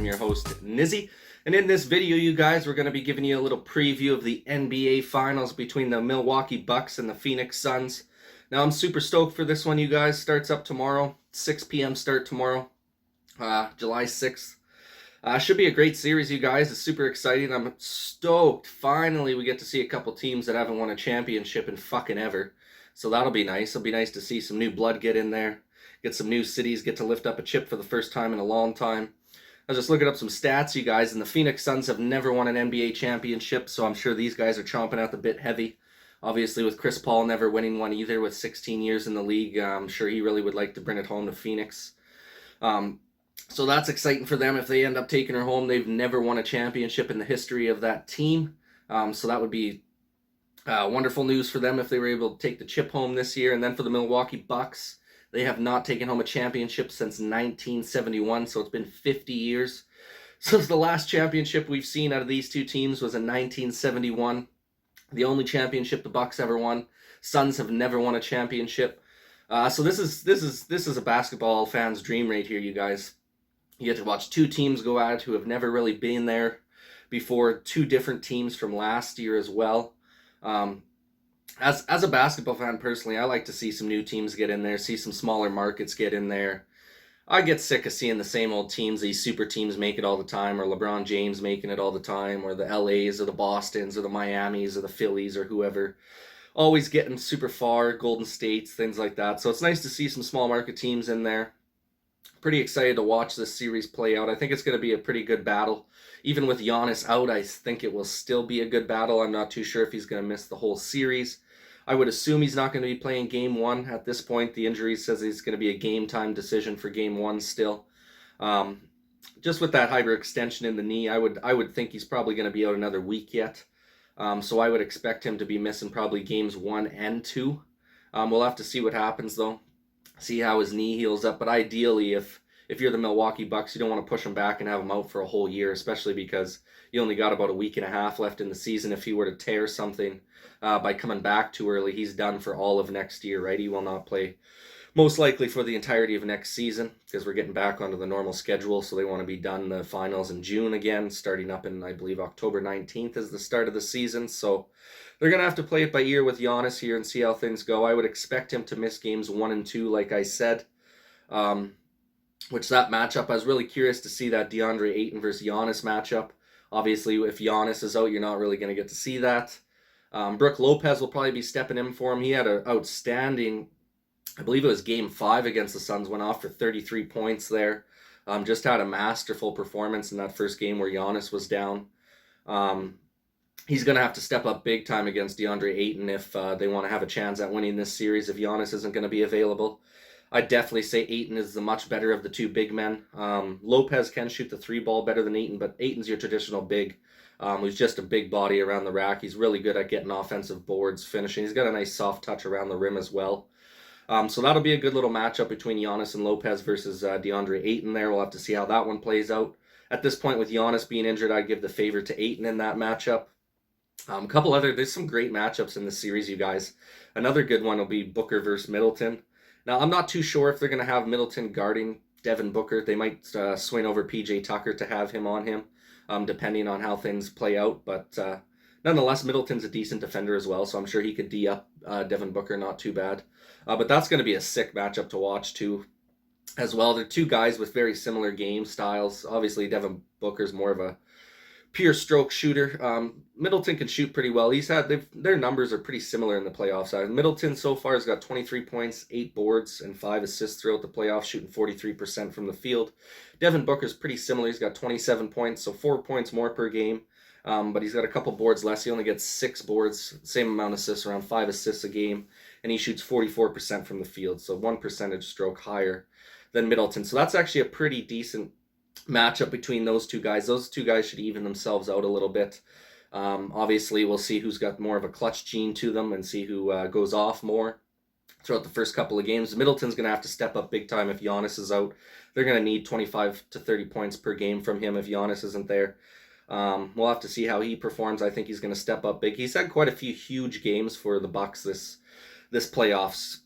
I'm your host, Nizzy. And in this video, you guys, we're going to be giving you a little preview of the NBA Finals between the Milwaukee Bucks and the Phoenix Suns. Now, I'm super stoked for this one, you guys. Starts up tomorrow, 6 p.m. start tomorrow, July 6th. Should be a great series, you guys. It's super exciting. I'm stoked. Finally, we get to see a couple teams that haven't won a championship in fucking ever. So that'll be nice. It'll be nice to see some new blood get in there. Get some new cities, get to lift up a chip for the first time in a long time. I was just looking up some stats, you guys, and the Phoenix Suns have never won an NBA championship, so I'm sure these guys are chomping at the bit heavy. Obviously, with Chris Paul never winning one either with 16 years in the league, I'm sure he really would like to bring it home to Phoenix. So that's exciting for them if they end up taking her home. They've never won a championship in the history of that team, so that would be wonderful news for them if they were able to take the chip home this year. And then for the Milwaukee Bucks, they have not taken home a championship since 1971, so it's been 50 years. Since the last championship we've seen out of these two teams was in 1971. The only championship the Bucks ever won. Suns have never won a championship. So this is a basketball fan's dream right here, you guys. You get to watch two teams go at it who have never really been there before. Two different teams from last year as well. As a basketball fan personally, I like to see some new teams get in there, see some smaller markets get in there. I get sick of seeing the same old teams, these super teams make it all the time, or LeBron James making it all the time, or the LAs or the Bostons or the Miamis or the Phillies or whoever. Always getting super far, Golden States, things like that. So it's nice to see some small market teams in there. Pretty excited to watch this series play out. I think it's going to be a pretty good battle. Even with Giannis out, I think it will still be a good battle. I'm not too sure if he's going to miss the whole series. I would assume he's not going to be playing game one at this point. The injury says he's going to be a game time decision for game one still. Just with that hyperextension in the knee, I would think he's probably going to be out another week yet. So I would expect him to be missing probably games 1 and 2. We'll have to see what happens though. See how his knee heals up. But ideally, if you're the Milwaukee Bucks, you don't want to push him back and have him out for a whole year, especially because you only got about a week and a half left in the season. If he were to tear something by coming back too early, he's done for all of next year, right? He will not play most likely for the entirety of next season because we're getting back onto the normal schedule. So they want to be done the finals in June again, starting up in, I believe, October 19th is the start of the season. So they're going to have to play it by ear with Giannis here and see how things go. I would expect him to miss games 1 and 2, like I said. Which that matchup, I was really curious to see that DeAndre Ayton versus Giannis matchup. Obviously, if Giannis is out, you're not really going to get to see that. Brook Lopez will probably be stepping in for him. He had an outstanding, I believe it was game 5 against the Suns, went off for 33 points there. Just had a masterful performance in that first game where Giannis was down. He's going to have to step up big time against DeAndre Ayton if they want to have a chance at winning this series if Giannis isn't going to be available. I'd definitely say Ayton is the much better of the two big men. Lopez can shoot the 3 ball better than Ayton, but Ayton's your traditional big. Who's just a big body around the rack. He's really good at getting offensive boards, finishing. He's got a nice soft touch around the rim as well. So that'll be a good little matchup between Giannis and Lopez versus DeAndre Ayton there. We'll have to see how that one plays out. At this point, with Giannis being injured, I'd give the favor to Ayton in that matchup. There's some great matchups in this series, you guys. Another good one will be Booker versus Middleton. Now, I'm not too sure if they're going to have Middleton guarding Devin Booker. They might swing over PJ Tucker to have him on him, depending on how things play out. But nonetheless, Middleton's a decent defender as well, so I'm sure he could D up Devin Booker not too bad. But that's going to be a sick matchup to watch, too, as well. They're two guys with very similar game styles. Obviously, Devin Booker's more of a pure stroke shooter. Middleton can shoot pretty well. Their numbers are pretty similar in the playoffs. Middleton so far has got 23 points, 8 boards, and 5 assists throughout the playoffs, shooting 43% from the field. Devin Booker's pretty similar. He's got 27 points, so 4 points more per game. But he's got a couple boards less. He only gets 6 boards, same amount of assists, around 5 assists a game, and he shoots 44% from the field, so 1 percentage stroke higher than Middleton. So that's actually a pretty decent matchup between those two guys. Those two guys should even themselves out a little bit. Obviously, we'll see who's got more of a clutch gene to them and see who goes off more throughout the first couple of games. Middleton's going to have to step up big time if Giannis is out. They're going to need 25 to 30 points per game from him if Giannis isn't there. We'll have to see how he performs. I think he's going to step up big. He's had quite a few huge games for the Bucks this playoffs.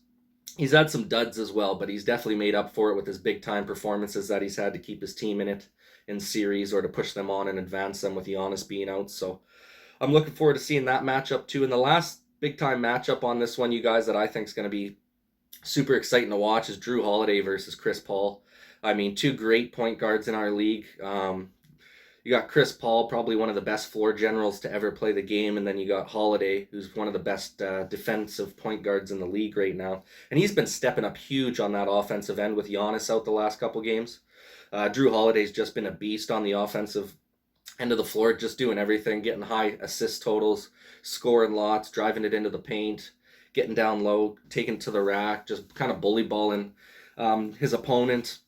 He's had some duds as well, but he's definitely made up for it with his big-time performances that he's had to keep his team in it. in series or to push them on and advance them with Giannis being out. So I'm looking forward to seeing that matchup too. And the last big time matchup on this one, you guys, that I think is going to be super exciting to watch is Jrue Holiday versus Chris Paul. I mean, two great point guards in our league. You got Chris Paul, probably one of the best floor generals to ever play the game, and then you got Holiday, who's one of the best defensive point guards in the league right now. And he's been stepping up huge on that offensive end with Giannis out the last couple games. Jrue Holiday's just been a beast on the offensive end of the floor, just doing everything, getting high assist totals, scoring lots, driving it into the paint, getting down low, taking to the rack, just kind of bully balling his opponent,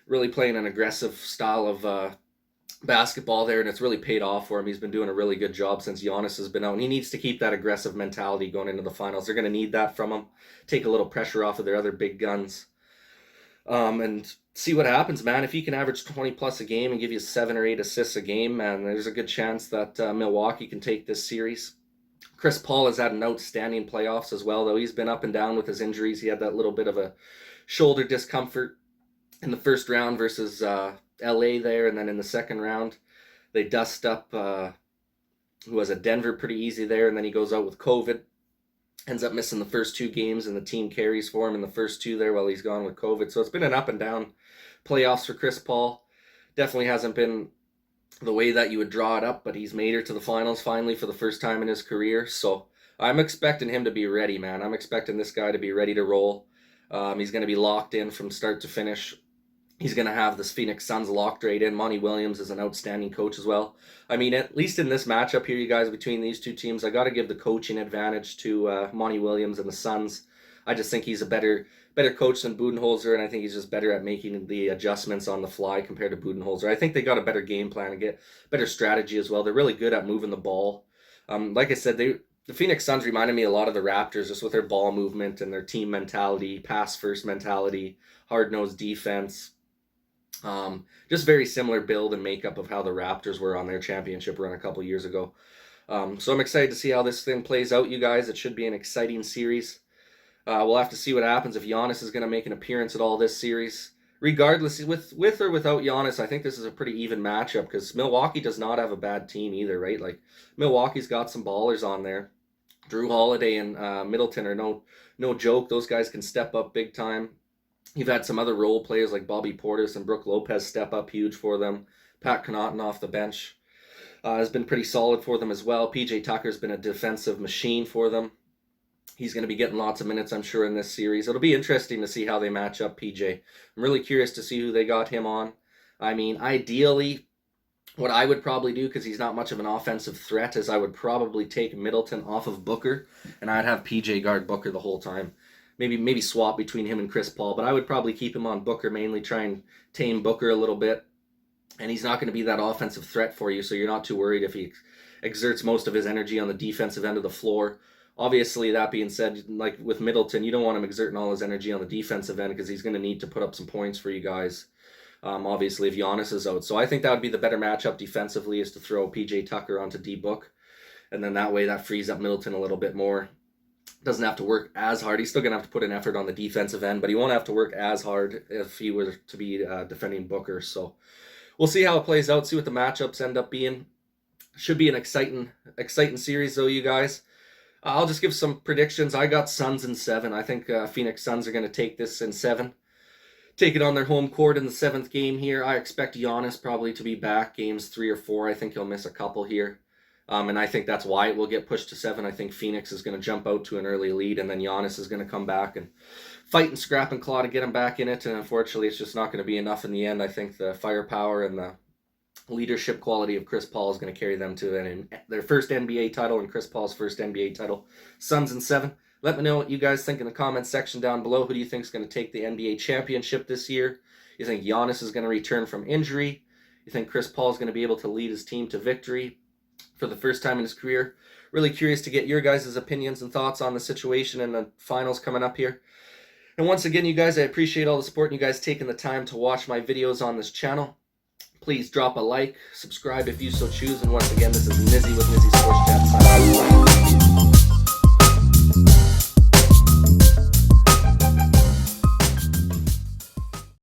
really playing an aggressive style of basketball there, and it's really paid off for him. He's been doing a really good job since Giannis has been out, and he needs to keep that aggressive mentality going into the finals. They're going to need that from him, take a little pressure off of their other big guns, and see what happens, man. If he can average 20 plus a game and give you 7 or 8 assists a game, man, there's a good chance that Milwaukee can take this series. Chris Paul has had an outstanding playoffs as well, though. He's been up and down with his injuries. He had that little bit of a shoulder discomfort in the first round versus LA there, and then in the second round they dust up who was at Denver pretty easy there, and then he goes out with COVID, ends up missing the first 2 games, and the team carries for him in the first 2 there while he's gone with COVID. So it's been an up and down playoffs for Chris Paul. Definitely hasn't been the way that you would draw it up, but he's made it to the finals finally for the first time in his career. So I'm expecting him to be ready, man. I'm expecting this guy to be ready to roll. He's going to be locked in from start to finish. He's going to have this Phoenix Suns locked right in. Monty Williams is an outstanding coach as well. I mean, at least in this matchup here, you guys, between these two teams, I got to give the coaching advantage to Monty Williams and the Suns. I just think he's a better coach than Budenholzer, and I think he's just better at making the adjustments on the fly compared to Budenholzer. I think they got a better game plan and get better strategy as well. They're really good at moving the ball. Like I said, the Phoenix Suns reminded me a lot of the Raptors, just with their ball movement and their team mentality, pass-first mentality, hard-nosed defense. Just very similar build and makeup of how the Raptors were on their championship run a couple years ago. So I'm excited to see how this thing plays out, you guys. It should be an exciting series. We'll have to see what happens if Giannis is going to make an appearance at all this series. Regardless, with or without Giannis, I think this is a pretty even matchup because Milwaukee does not have a bad team either, right? Like, Milwaukee's got some ballers on there. Jrue Holiday and Middleton are no joke. Those guys can step up big time. You've had some other role players like Bobby Portis and Brook Lopez step up huge for them. Pat Connaughton off the bench has been pretty solid for them as well. PJ Tucker's been a defensive machine for them. He's going to be getting lots of minutes, I'm sure, in this series. It'll be interesting to see how they match up PJ. I'm really curious to see who they got him on. I mean, ideally, what I would probably do, because he's not much of an offensive threat, is I would probably take Middleton off of Booker, and I'd have PJ guard Booker the whole time. Maybe swap between him and Chris Paul, but I would probably keep him on Booker, mainly try and tame Booker a little bit. And he's not going to be that offensive threat for you, so you're not too worried if he exerts most of his energy on the defensive end of the floor. Obviously, that being said, like with Middleton, you don't want him exerting all his energy on the defensive end because he's going to need to put up some points for you guys, obviously, if Giannis is out. So I think that would be the better matchup defensively, is to throw PJ Tucker onto D-Book. And then that way that frees up Middleton a little bit more. Doesn't have to work as hard. He's still going to have to put an effort on the defensive end, but he won't have to work as hard if he were to be defending Booker. So we'll see how it plays out, see what the matchups end up being. Should be an exciting series, though, you guys. I'll just give some predictions. I got Suns in 7. I think Phoenix Suns are going to take this in 7. Take it on their home court in the 7th game here. I expect Giannis probably to be back games 3 or 4. I think he'll miss a couple here. And I think that's why it will get pushed to 7. I think Phoenix is going to jump out to an early lead, and then Giannis is going to come back and fight and scrap and claw to get him back in it. And unfortunately, it's just not going to be enough in the end. I think the firepower and the leadership quality of Chris Paul is going to carry them to their first NBA title and Chris Paul's first NBA title. Suns in 7. Let me know what you guys think in the comments section down below. Who do you think is going to take the NBA championship this year? You think Giannis is going to return from injury? You think Chris Paul is going to be able to lead his team to victory for the first time in his career? Really curious to get your guys' opinions and thoughts on the situation and the finals coming up here. And once again, you guys, I appreciate all the support and you guys taking the time to watch my videos on this channel. Please drop a like, subscribe if you so choose, and once again, this is Nizzy with Nizzy Sports Chat.